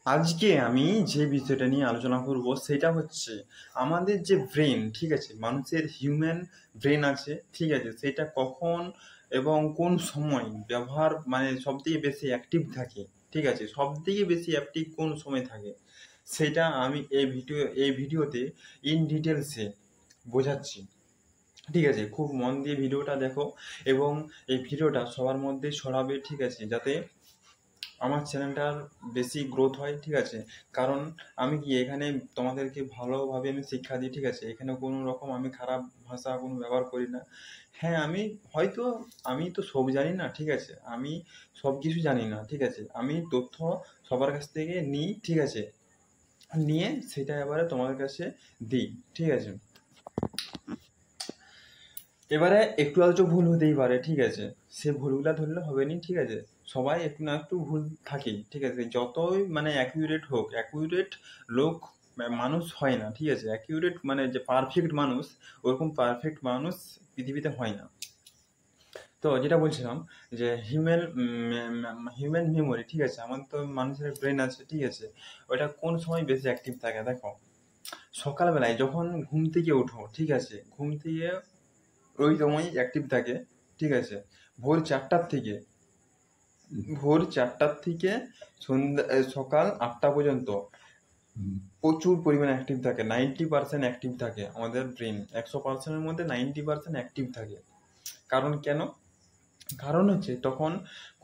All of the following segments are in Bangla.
আজকে আমি যে বিষয়টা নিয়ে আলোচনা করব সেটা হচ্ছে আমাদের যে ব্রেন, ঠিক আছে, মানুষের হিউম্যান ব্রেন আছে, ঠিক আছে, সেটা কখন এবং কোন সময় ব্যবহার মানে সবথেকে বেশি অ্যাক্টিভ থাকে, ঠিক আছে, সবথেকে বেশি অ্যাক্টিভ কোন সময় থাকে সেটা আমি এই ভিডিওতে ইন ডিটেলসে বোঝাচ্ছি। ঠিক আছে, খুব মন দিয়ে ভিডিওটা দেখো এবং এই ভিডিওটা সবার মধ্যে ছড়াবে, ঠিক আছে, যাতে আমার চ্যানেলটার বেশি গ্রোথ হয়, ঠিক আছে। কারণ আমি কি এখানে তোমাদেরকে ভালোভাবে আমি শিক্ষা দিই, ঠিক আছে, এখানে কোনো রকম আমি খারাপ ভাষা কোনো ব্যবহার করি না। হ্যাঁ, হয়তো আমি তো সব জানি না, ঠিক আছে, আমি সব কিছু জানি না, ঠিক আছে, আমি তথ্য সবার কাছ থেকে নিই, ঠিক আছে, নিয়ে সেটা এবারে তোমাদের কাছে দিই, ঠিক আছে। এবারে একটু আধটু ভুল হতেই পারে, ঠিক আছে, সে ভুলগুলা ধরলে হবে নি, ঠিক আছে, সবাই একটু না একটু ভুল থাকেই, ঠিক আছে, যতই মানে অ্যাকিউরেট হোক, অ্যাকিউরেট লোক মানুষ হয় না, ঠিক আছে, অ্যাকিউরেট মানে যে পারফেক্ট মানুষ, ওরকম পারফেক্ট মানুষ পৃথিবীতে হয় না। তো যেটা বলছিলাম যে হিউম্যান মেমোরি, ঠিক আছে, আমার তো মানুষের ব্রেন আছে, ঠিক আছে, ওটা কোন সময় বেশি অ্যাক্টিভ থাকে দেখো, সকালবেলায় যখন ঘুম থেকে ওঠো, ঠিক আছে, ঘুম থেকে ওই সময় অ্যাক্টিভ থাকে, ঠিক আছে, ভোর চারটার থেকে সকাল 8টা পর্যন্ত প্রচুর পরিমাণে অ্যাক্টিভ থাকে, 90% অ্যাক্টিভ থাকে আমাদের ব্রেন, 100%-এর মধ্যে 90% অ্যাক্টিভ থাকে। কারণ কেন? কারণ হচ্ছে তখন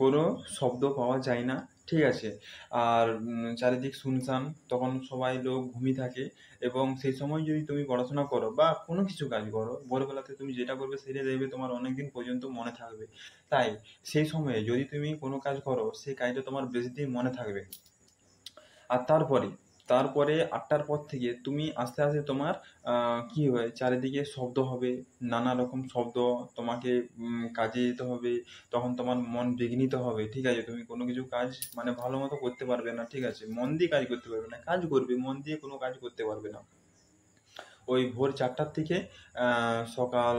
কোনো শব্দ পাওয়া যায় না, ঠিক আছে, আর চারিদিক শুনশান, তখন সবাই লোক ঘুমিয়ে থাকে, এবং সেই সময় যদি তুমি পড়াশোনা করো বা কোনো কিছু কাজ করো, ভোরবেলাতে তুমি যেটা করবে সেটা দেখবে তোমার অনেক দিন পর্যন্ত মনে থাকবে। তাই সেই সময়ে যদি তুমি কোনো কাজ করো সেই কাজটা তোমার বেশি দিন মনে থাকবে। আর তারপরে তারপরে 8টার পর থেকে তুমি আস্তে আস্তে তোমার কি হবে, চারিদিকে শব্দ হবে, নানা রকম শব্দ, তোমাকে কাজে যেতে হবে, তখন তোমার মন বিঘ্নিত হবে, ঠিক আছে, তুমি কোনো কিছু কাজ মানে ভালো মতো করতে পারবে না, ঠিক আছে, মন দিয়ে কাজ করতে পারবে না, কাজ করবে মন দিয়ে কোনো কাজ করতে পারবে না। ওই ভোর 4টার থেকে সকাল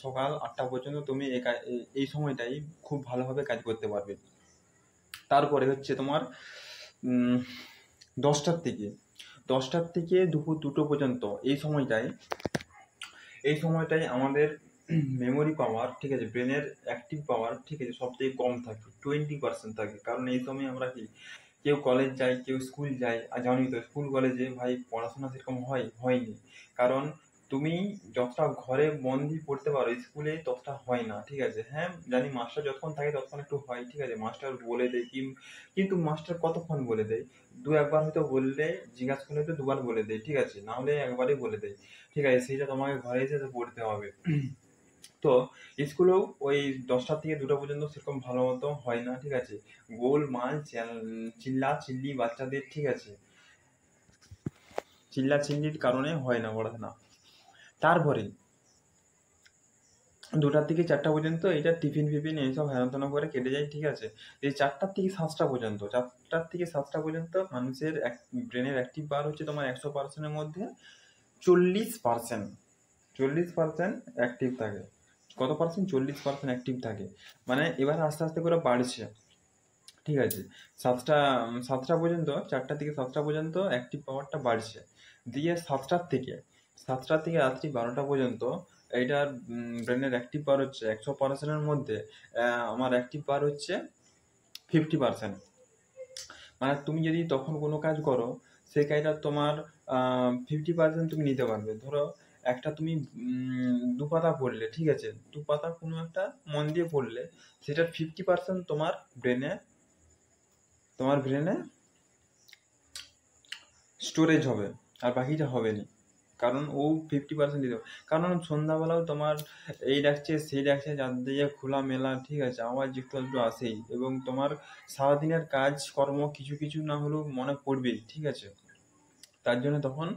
সকাল 8টা পর্যন্ত তুমি এই সময়টাই খুব ভালোভাবে কাজ করতে পারবে। তারপরে হচ্ছে তোমার উম, 10টার থেকে দুপুর 2টো পর্যন্ত এই সময়টাই আমাদের মেমোরি পাওয়ার, ঠিক আছে, ব্রেনের অ্যাক্টিভ পাওয়ার, ঠিক আছে, সব থেকে কম থাকে, 20% থাকে। কারণ এই সময় আমরা কি কেউ কলেজ যায়, কেউ স্কুল যায়, আর জানি তো স্কুল কলেজে ভাই পড়াশোনা সেরকম হয়নি। কারণ তুমি যতটা ঘরে মন দিয়ে পড়তে পারো স্কুলে ততটা হয় না, ঠিক আছে। হ্যাঁ জানি মাস্টার যতক্ষণ থাকে ততক্ষণ একটু হয়, ঠিক আছে, মাস্টার বলে দেয় কিন্তু মাস্টার কতক্ষণ বলে দেয়, দু একবার হয়তো বললে, জিজ্ঞাসা করলে তো দুবার বলে দেয়, ঠিক আছে, না হলে একবারই বলে দেয়, ঠিক আছে, সেইটা তোমাকে ঘরে এসে তো পড়তে হবে। তো স্কুলেও ওই 10টা থেকে 2টা পর্যন্ত সেরকম ভালো মতো হয় না, ঠিক আছে, গোলমাল চিল্লা চিল্লি বাচ্চাদের, ঠিক আছে, চিল্লা চিল্লির কারণে হয় না পড়াশোনা। তারপরে 2টা থেকে 4টা পর্যন্ত এটা টিফিন ফিফিন এইসব হেনতেন করে কেটে যায়, ঠিক আছে। এই 4টা থেকে 7টা পর্যন্ত মানুষের ব্রেনের অ্যাক্টিভ পাওয়ার হচ্ছে তোমার 100%-এর মধ্যে 40%, 40% অ্যাক্টিভ থাকে। কত পার্সেন্ট? 40% অ্যাক্টিভ থাকে। মানে এবার আস্তে আস্তে করে বাড়ছে, ঠিক আছে, সাতটা সাতটা পর্যন্ত, 4টা থেকে 7টা পর্যন্ত অ্যাক্টিভ পাওয়ারটা বাড়ছে, দিয়ে সাতটা থেকে রাত্রি 12টা পর্যন্ত এইটার ব্রেনের অ্যাক্টিভ পাওয়ার হচ্ছে 100%-এর মধ্যে আমার অ্যাক্টিভ পাওয়ার হচ্ছে 50%। মানে তুমি যদি তখন কোনো কাজ করো সেই কাজটা তোমার 50% তুমি নিতে পারবে। ধরো একটা তুমি 2 পাতা পড়লে, ঠিক আছে, 2 পাতা কোনো একটা মন দিয়ে পড়লে সেটার 50% তোমার ব্রেনে স্টোরেজ হবে, আর বাকিটা হবে না। কারণ ও 50% দিতে হবে। কারণ সন্ধ্যাবেলাও তোমার এই ডাকছে সেই ডাকছে, যার দিয়ে খোলামেলা, ঠিক আছে, আওয়াজ একটু একটু আসেই, এবং তোমার সারাদিনের কাজকর্ম কিছু কিছু না হলেও মনে পড়বেই, ঠিক আছে। তার জন্য তখন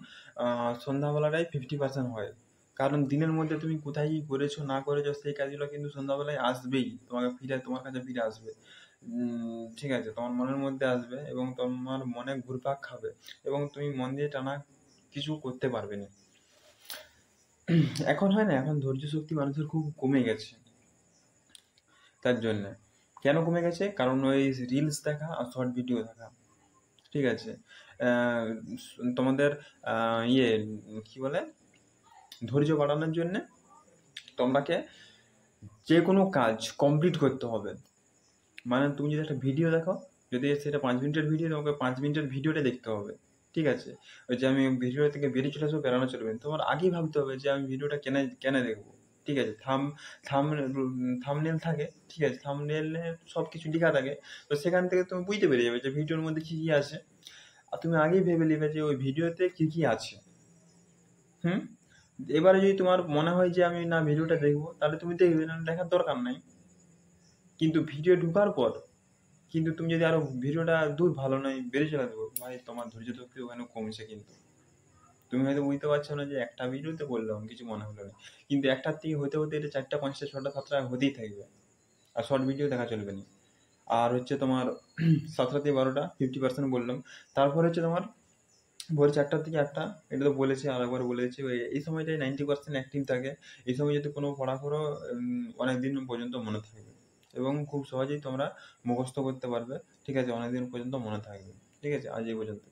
সন্ধ্যাবেলাটাই 50% হয়। কারণ দিনের মধ্যে তুমি কোথায় কি করেছো না করেছো সেই কাজগুলো কিন্তু সন্ধ্যাবেলায় আসবেই, তোমার কাছে ফিরে আসবে। ঠিক আছে, তোমার মনের মধ্যে আসবে এবং তোমার মনে ঘুরপাক খাবে, এবং তুমি মন দিয়ে টানা কিছু করতে পারবে না। এখন হয় না, এখন ধৈর্য শক্তি মানুষের খুব কমে গেছে। তার জন্য কেন কমে গেছে? কারণ ওই রিলস দেখা আর শর্ট ভিডিও দেখা, ঠিক আছে? আহ, তোমাদের ইয়ে কি বলে, ধৈর্য বাড়ানোর জন্যে তোমাকে যে কোনো কাজ কমপ্লিট করতে হবে। মানে তুমি যদি একটা ভিডিও দেখো, যদি সেটা 5 মিনিটের ভিডিও, তোমাকে 5 মিনিটের ভিডিওটা দেখতে হবে। ঠিক আছে? ওই যে আমি ভিডিও থেকে বেরিয়ে চলে আসবো, বেরানো চলবে না। তোমার আগেই ভাবতে হবে যে আমি ভিডিওটা কেন কেন দেখবো। ঠিক আছে? থাম থামনেল থাকে, ঠিক আছে? থামনেলে সব কিছু লেখা থাকে। তো সেখান থেকে তুমি বুঝতে পেরে যাবে যে ভিডিওর মধ্যে কী কী আছে। আর তুমি আগেই ভেবে নেবে যে ওই ভিডিওতে কী কী আছে। হুম? এবারে যদি তোমার মনে হয় যে আমি না ভিডিওটা দেখবো, তাহলে তুমি দেখবে, না দেখার দরকার নাই। কিন্তু ভিডিও ঢোকার পর কিন্তু তুমি যদি আরো ভিডিওটা দূর ভালো নয় বেড়ে চলে দেবো ভাই, তোমার ধৈর্য শক্তি ওখানে কমছে। কিন্তু তুমি হয়তো বুঝতে পারছো না যে একটা ভিডিওতে বললাম কিছু মনে হলো না, কিন্তু একটার থেকে হতে হতে এটা 4টা 5টা 6টা 7টা হতেই থাকবে। আর শর্ট ভিডিও দেখা চলবে না। আর হচ্ছে তোমার 7টা থেকে 12টা 50% বললাম। তারপর হচ্ছে তোমার ভোর 4টা থেকে 8টা, এটা তো বলেছি, আর একবার বলেছি, এই সময়টাই 90% অ্যাক্টিভ থাকে। এই সময় যদি কোনো পড়া করো অনেক দিন পর্যন্ত মনে থাকবে এবং খুব সহজেই তোমরা মুখস্থ করতে পারবে। ঠিক আছে? অনেক দিন পর্যন্ত মনে থাকবে। ঠিক আছে? আজ এই পর্যন্ত।